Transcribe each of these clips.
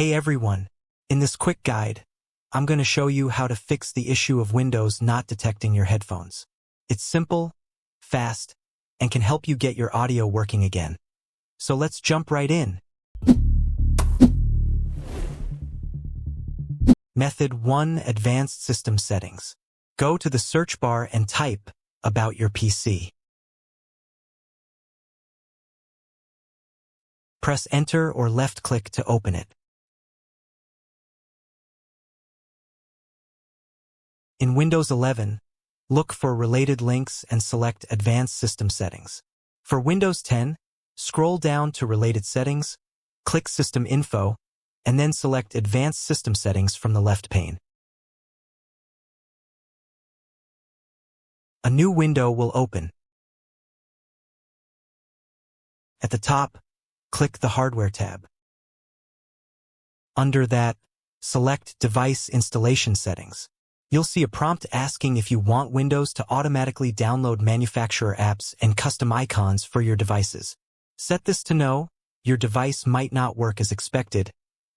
Hey everyone, in this quick guide, I'm going to show you how to fix the issue of Windows not detecting your headphones. It's simple, fast, and can help you get your audio working again. So let's jump right in. Method 1. Advanced System Settings. Go to the search bar and type About Your PC. Press Enter or left-click to open it. In Windows 11, look for related links and select Advanced System Settings. For Windows 10, scroll down to Related Settings, click System Info, and then select Advanced System Settings from the left pane. A new window will open. At the top, click the Hardware tab. Under that, select Device Installation Settings. You'll see a prompt asking if you want Windows to automatically download manufacturer apps and custom icons for your devices. Set this to No, your device might not work as expected,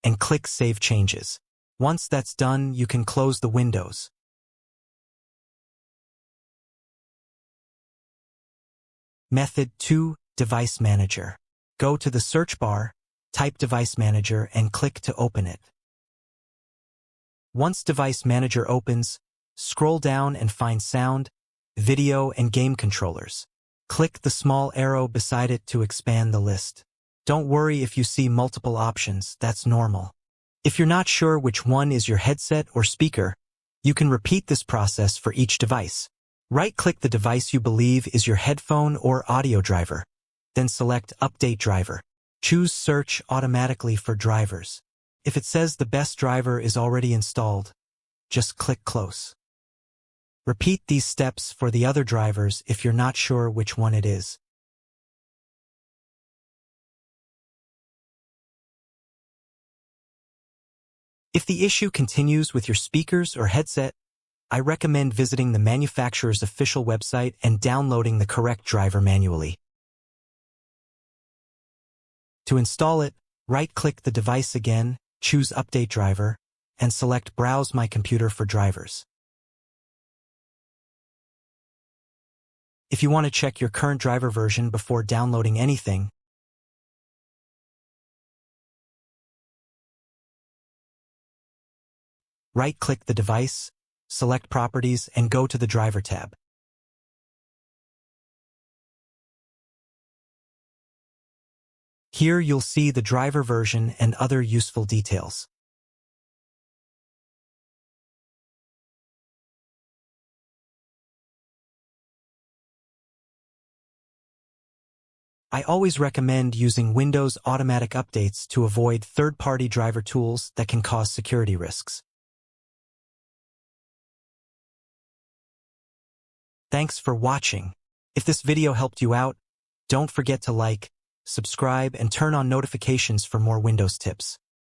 and click Save Changes. Once that's done, you can close the windows. Method 2. Device Manager. Go to the search bar, type Device Manager, and click to open it. Once Device Manager opens, scroll down and find Sound, Video, and Game Controllers. Click the small arrow beside it to expand the list. Don't worry if you see multiple options, that's normal. If you're not sure which one is your headset or speaker, you can repeat this process for each device. Right-click the device you believe is your headphone or audio driver. Then select Update Driver. Choose Search automatically for drivers. If it says the best driver is already installed, just click Close. Repeat these steps for the other drivers if you're not sure which one it is. If the issue continues with your speakers or headset, I recommend visiting the manufacturer's official website and downloading the correct driver manually. To install it, right-click the device again, choose Update Driver, and select Browse My Computer for drivers. If you want to check your current driver version before downloading anything, right-click the device, select Properties, and go to the Driver tab. Here you'll see the driver version and other useful details. I always recommend using Windows Automatic Updates to avoid third-party driver tools that can cause security risks. Thanks for watching. If this video helped you out, don't forget to like, subscribe, and turn on notifications for more Windows tips.